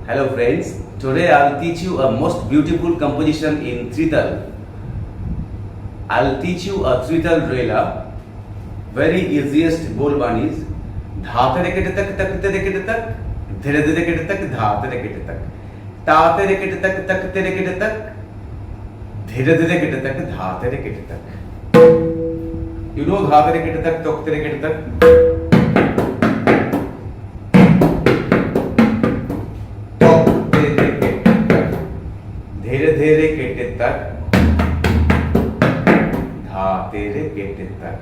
Hello friends, today I'll teach you a most beautiful composition in trital. I'll teach you a trital Rela. Very easiest bol one is dha tere kete tak tak tere kete tak dhere dhere kete tak dha tere kete tak ta tere kete tak tak tere kete tak dhere dhere kete tak dha tere kete tak. You know dha tere kete tak tok tere kete tak. धीरे धीरे केटे तक धा तेरे केटे तक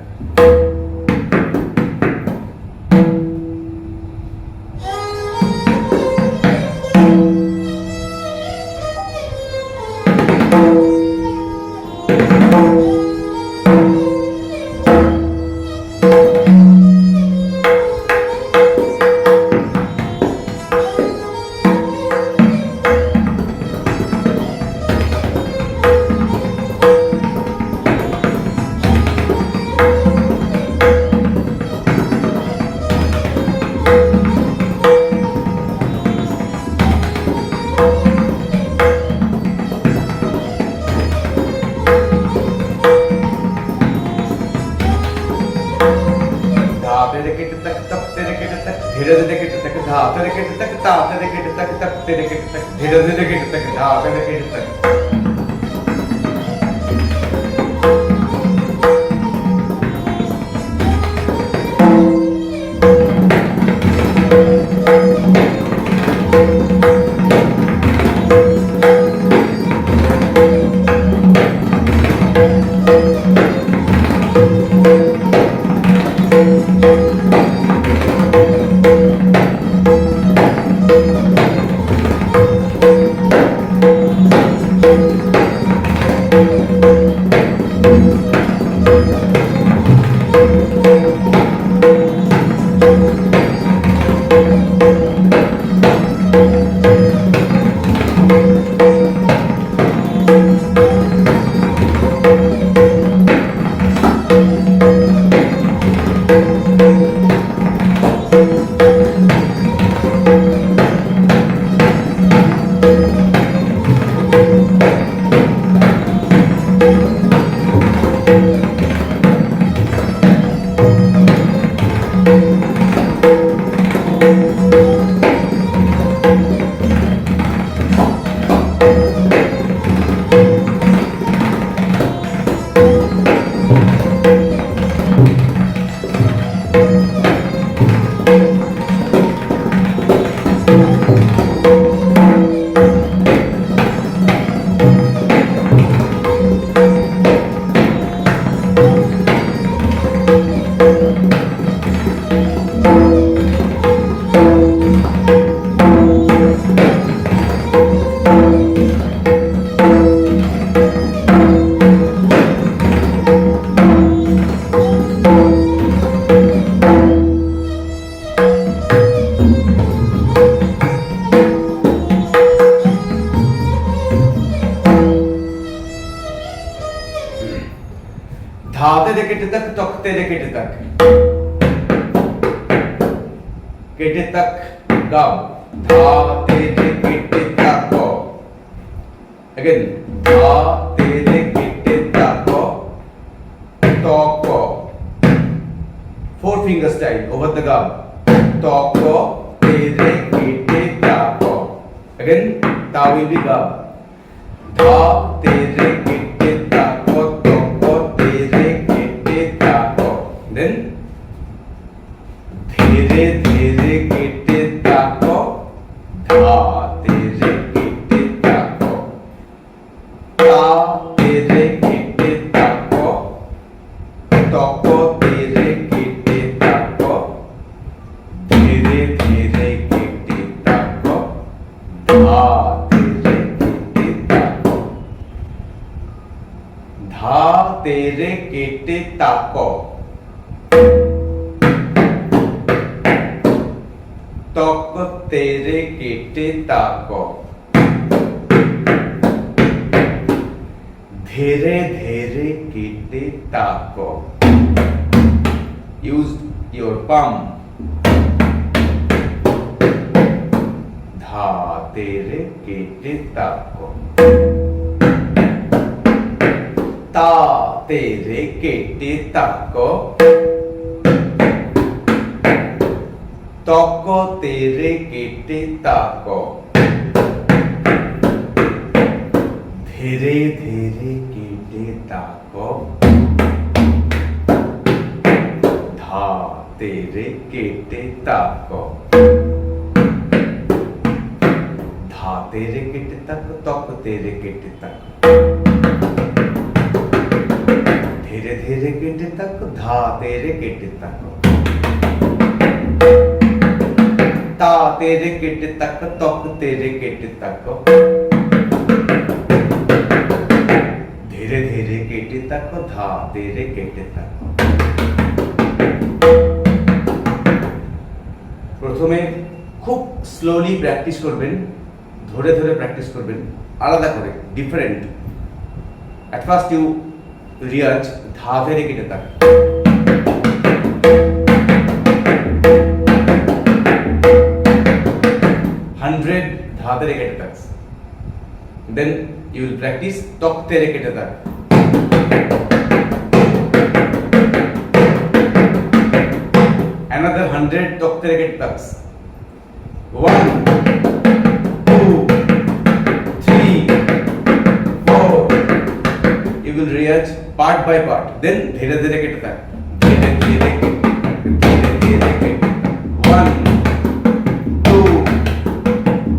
धीरे धीरे केटे तक धा तेरे केटे तक ता तेरे केटे तक तक तेरे केटे तक धीरे धीरे केटे तक धा तेरे केटे तक. धा तेरे केटे तक तक तेरे केटे तक केटे तक गब धा तेरे केटे तक अगेन धा तेरे केटे तक तक 4 finger style over the gub तक तेरे केटे तक अगेन ता will be gub धा तेरे केटे तक then धीरे धीरे केटे ताको धा तेरे केटे ताको ता तेरे केटे ताको तको तेरे केटे ताको धीरे धीरे केटे ताको धा तेरे केटे ताको धा तेरे केटे ताको तक तेरे केटे ताको धीरे धीरे केटे ताको. Use your palm. धा तेरे केटे तक ता तेरे केटे तक तक तेरे केटे तक धीरे धीरे केटे तक धा तेरे केटे तक धा तेरे केटे तक तेरे केटे तक धीरे धीरे केटे तक धा तेरे केटे तक ता तेरे केटे तक तेरे केटे तक धीरे धीरे केटे तक धा तेरे केटे तक। প্রথমে খুব স্লোলি প্র্যাকটিস করবেন, ধরে ধরে প্র্যাকটিস করবেন, আলাদা করে ডিফারেন্ট। অ্যাট ফার্স্ট ইউ রিয়াজ ধা ধরে কেটে তাক, धा तेरे केटे तक, then you will practice तक तेरे केटे तक, another 100 तक तेरे केटे तक, 1 2 3 4 you will rehearse part by part, then धीरे धीरे केटे तक, धीरे धीरे केटे 1 2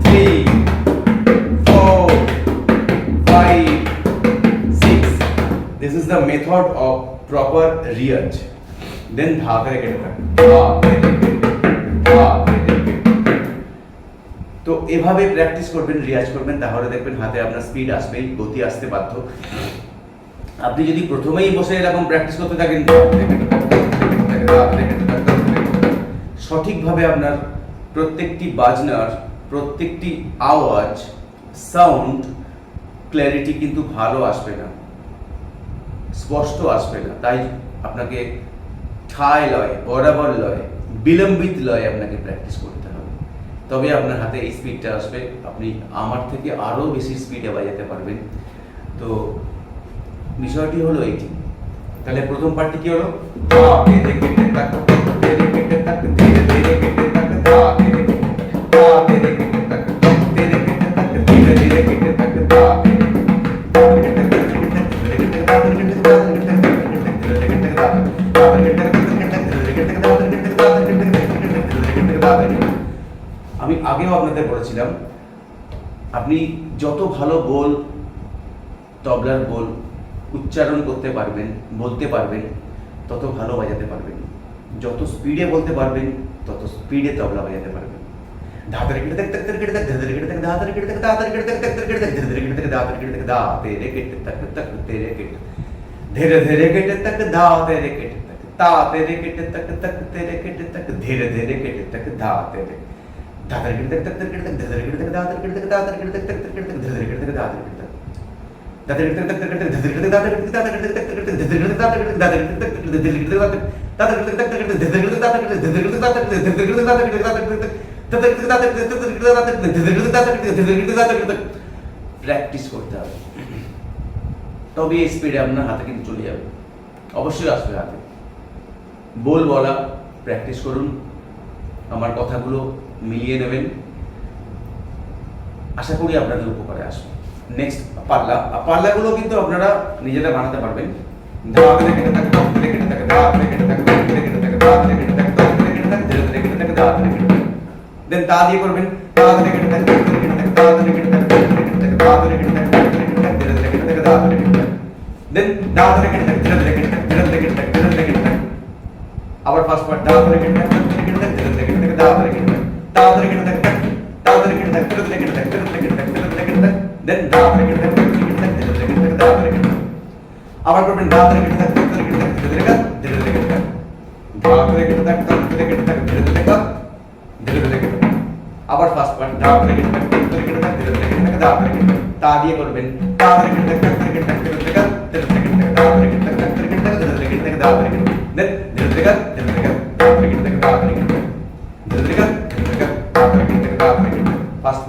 3 4 5 6 this is the method of proper rehearse, then धा तेरे केटे तक, धा तेरे केटे, धा तेरे केटे। তো এভাবে প্র্যাকটিস করবেন, রিয়াজ করবেন, তাহলে দেখবেন হাতে আপনার স্পিড আসবেই, গতি আসতে বাধ্য। আপনি যদি প্রথমেই বসে এরকম প্র্যাকটিস করতে থাকেন, সঠিকভাবে আপনার প্রত্যেকটি বাজনার প্রত্যেকটি আওয়াজ সাউন্ড ক্ল্যারিটি কিন্তু ভালো আসবে না, স্পষ্ট আসবে না। তাই আপনাকে ঠায় লয়, বরাবর লয়, বিলম্বিত লয় আপনাকে প্র্যাকটিস করতে হবে, তবে আপনার হাতে এই স্পিডটা আসবে, আপনি আমার থেকে আরও বেশি স্পিডে বাজাতে পারবেন। তো বিষয়টি হলো এইটি। তাহলে প্রথম পার্টটি কি হলো, ধা তেরে কেটে তাক তেরে কেটে তাক ধীরে ধীরে কেটে তাক ধা তেরে কেটে তাক ধা তেরে কেটে তাক তেরে কেটে তাক ধীরে ধীরে কেটে তাক ধা আমি আগেও আপনাদের বলেছিলাম, আপনি যত ভালো বোল, তবলার বোল উচ্চারণ করতে পারবেন, বলতে পারবেন, তত ভালো বাজাতে পারবেন। যত স্পিডে বলতে পারবেন তত স্পিডে তবলা বাজাতে পারবেন। ধা তেরে কেটে তাক তেরে কেটে তাক ধা তেরে কেটে তাক ধা তেরে কেটে তাক ধা তেরে কেটে তাক তেরে কেটে তাক ধা তেরে কেটে তাক ধা তেরে কেটে তাক ধা তেরে কেটে তাক তেরে কেটে ধীরে ধীরে কেটে তাক ধা তেরে কেটে তাক তা তেরে কেটে তাক তেরে কেটে তাক ধীরে ধীরে কেটে তাক ধা তেরে धा तेरे केटे ताक तेरे केटे ताक धा तेरे केटे ताक धा तेरे केटे ताक धा तेरे केटे ताक तेरे केटे ताक धीरे धीरे केटे ताक धा तेरे केटे ताक धा तेरे केटे ताक तेरे केटे धीरे धीरे धा तेरे केटे ताक तेरे केटे धीरे धीरे धा तेरे केटे धा तेरे केटे धीरे धीरे धा तेरे केटे ताक धीरे धीरे धा तेरे केटे धीरे धीरे धा तेरे केटे धीरे धीरे धा तेरे केटे धीरे धीरे धा तेरे केटे প্র্যাকটিস করতে হবে, তবে এই স্পিডে আপনার হাতে কিন্তু চলে যাবে, অবশ্যই আসবে হাতে। বল বলা প্র্যাকটিস করুন, আমার কথাগুলো মিলিয়ে নেবেন, আশা করি আপনাদের উপকারে আসবে। নেক্সট পাল্লা, পাল্লাগুলো কিন্তু আপনারা নিজেরা বানাতে পারবেন। ধা তেরে কেটে তাক ধা তেরে কেটে তাক ধা তেরে কেটে তাক ধা তেরে কেটে তাক ধা তেরে কেটে তাক ধা তেরে কেটে তাক ধীরে ধীরে কেটে তাক ধা তেরে কেটে দেন তা দিয়ে করবেন, ধা তেরে কেটে তাক ধা তেরে কেটে তাক ধা তেরে কেটে তাক ধা তেরে কেটে তাক ধা তেরে কেটে তাক ধীরে ধীরে কেটে তাক ধা তেরে কেটে দেন ধা তেরে কেটে তাক ধীরে ধীরে কেটে তাক ধীরে ধীরে কেটে তাক ধীরে ধীরে কেটে তাক। আবার ফার্স্ট পার্ট ধা তেরে কেটে তাক ধীরে ধীরে কেটে তাক ধীরে ধীরে কেটে তাক ধা তেরে কেটে তা তেরে কেটে তাক তা তেরে কেটে তাক ধীরে ধীরে কেটে তাক ধীরে ধীরে কেটে তাক ধীরে ধীরে কেটে তাক দেন ধা তেরে কেটে তাক ধীরে ধীরে কেটে তাক ধীরে ধীরে কেটে তাক ধা তেরে কেটে আবার করবেন ধা তেরে কেটে তাক ধীরে ধীরে কেটে তাক ধীরে ধীরে কেটে তাক ধা তেরে কেটে তাক ধীরে ধীরে কেটে তাক ধীরে ধীরে কাট ধীরে ধীরে কেটে আবার ফার্স্ট পার্ট ধা তেরে কেটে তাক ধীরে ধীরে কেটে তাক ধীরে ধীরে কেটে তাক ধা তেরে কেটে তা দিয়ে করবেন তা তেরে কেটে তাক ধীরে ধীরে কেটে তাক ধীরে ধীরে কাট ধীরে ধীরে কেটে তাক ধা তেরে কেটে তাক ধীরে ধীরে কেটে তাক ধীরে ধীরে কেটে তাক ধা তেরে কেটে দেন ধীরে ধীরে কাট ধীরে ধীরে কাট ধা তেরে কেটে তাক ধা তেরে কেটে ধীরে ধীরে কাট ধীরে ধীরে কাট ধা তেরে কেটে তাক ধা তেরে কেটে ফার্স্ট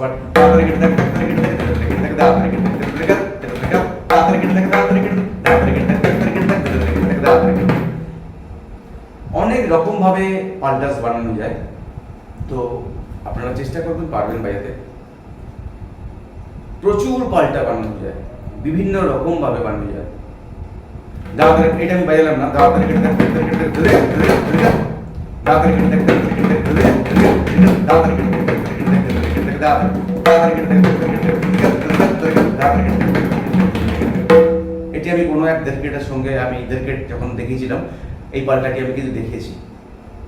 অনেক রকম ভাবে পাল্টাস বানানো যায়, তো আপনারা চেষ্টা করবেন, পারবেন বাজাতে। প্রচুর পাল্টা বানানো যায়, বিভিন্ন রকম ভাবে বানানো যায়। এটা আমি বাজালাম না, এটি আমি কোনো এক দেড়কেটের সঙ্গে, আমি দেড়কেট যখন দেখিয়েছিলাম এই পাল্টাটি আমি কিন্তু দেখিয়েছি।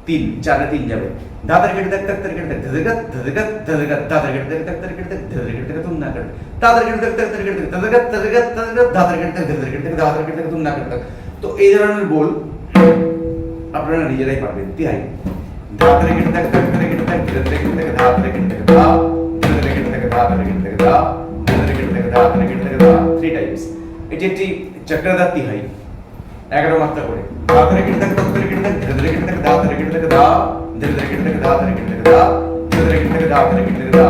3-4-3 যাবে, দাদার কেটে দেখ তাক তার কেটে দেখ ধেদেগাত ধেদেগাত ধেদেগাত দাদার কেটে দেখ তাক তার কেটে দেখ ধেদেগাত কেটে তুম না কেটে দাদার কেটে দেখ তাক তার কেটে দেখ ধেদেগাত ধেদেগাত ধেদেগাত দাদার কেটে দেখ ধেদেগাত কেটে দেখ দাদার কেটে দেখ তুম না কেটে। তো এই ধরনের বল আপনারা নিজেরাই পারবেন। তিহাই দাদার কেটে দেখ তাক তার কেটে দেখ ধেদেগাত কেটে দেখ দাদার কেটে দেখ দা ধেদেগাত কেটে দেখ দাদার কেটে দেখ দা ধেদেগাত কেটে দেখ দাদার কেটে দেখ দা 3 টাইমস। এটি একটি চক্রদার তিহাই 11 মাত্রা করে। দাদার কেটে দেখ তাক তার কেটে দেখ ধেদেগাত কেটে দেখ দাদার কেটে দেখ দা ধেদেগাত কেটে দেখ দাদার কেটে দেখ দা ধেদেগাত কেটে দেখ দাদার কেটে দেখ দা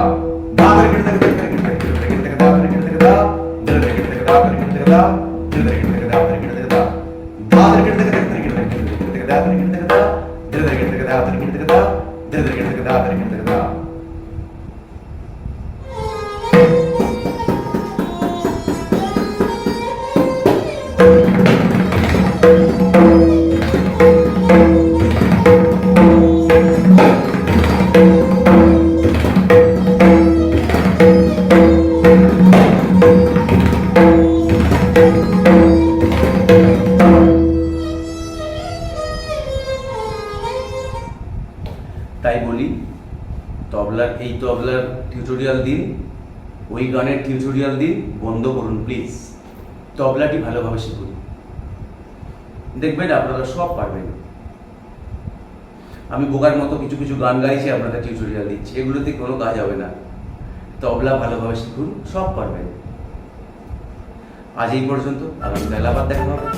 দাদার কেটে দেখ তাক কেটে দেখ ধেদেগাত কেটে দেখ দাদার কেটে দেখ দা ধেদেগাত কেটে দেখ দাদার কেটে দেখ দা ধেদেগাত কেটে দেখ দাদার কেটে দেখ দা দাদার কেটে দেখ তাক কেটে দেখ দাদার কেটে দেখ দা ধেদেগাত কেটে দেখ দাদার কেটে দেখ দা ধেদেগাত কেটে দেখ দাদার কেটে দেখ দা। তাই বলি, এই তবলার টিউটোরিয়াল দিন, ওই গানের টিউটোরিয়াল দিন, বন্ধ করুন প্লিজ। তবলাটি ভালোভাবে শিখুন, দেখবেন আপনারা সব পারবেন। আমি বোকার মতো কিছু কিছু গান গাইছি, আপনাদের টিউটোরিয়াল দিচ্ছি, এগুলোতে কোনো কাজ হবে না। তবলা ভালোভাবে শিখুন, সব পারবেন। আজ এই পর্যন্ত, আগামীকাল আবার দেখা হবে।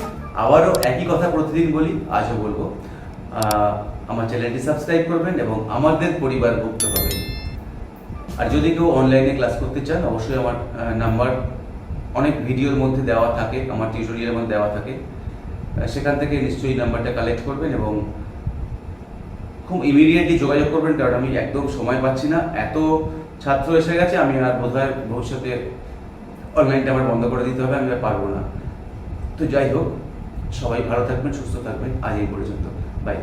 আবারও একই কথা প্রতিদিন বলি, আজও বলবো, আমার চ্যানেলটি সাবস্ক্রাইব করবেন এবং আমাদের পরিবারভুক্ত হবেন। আর যদি কেউ অনলাইনে ক্লাস করতে চান, অবশ্যই আমার নাম্বার অনেক ভিডিওর মধ্যে দেওয়া থাকে, আমার টিউটোরিয়ালের মধ্যে দেওয়া থাকে, সেখান থেকে নিশ্চয়ই নাম্বারটা কালেক্ট করবেন এবং খুব ইমিডিয়েটলি যোগাযোগ করবেন, কারণ আমি একদম সময় পাচ্ছি না, এত ছাত্র এসে গেছে, আমি আর বোধহয় ভবিষ্যতে অনলাইনটা আমার বন্ধ করে দিতে হবে, আমি আর পারবো না। তো যাই হোক, সবাই ভালো থাকবেন, সুস্থ থাকবেন। আজ এই পর্যন্ত, বাই।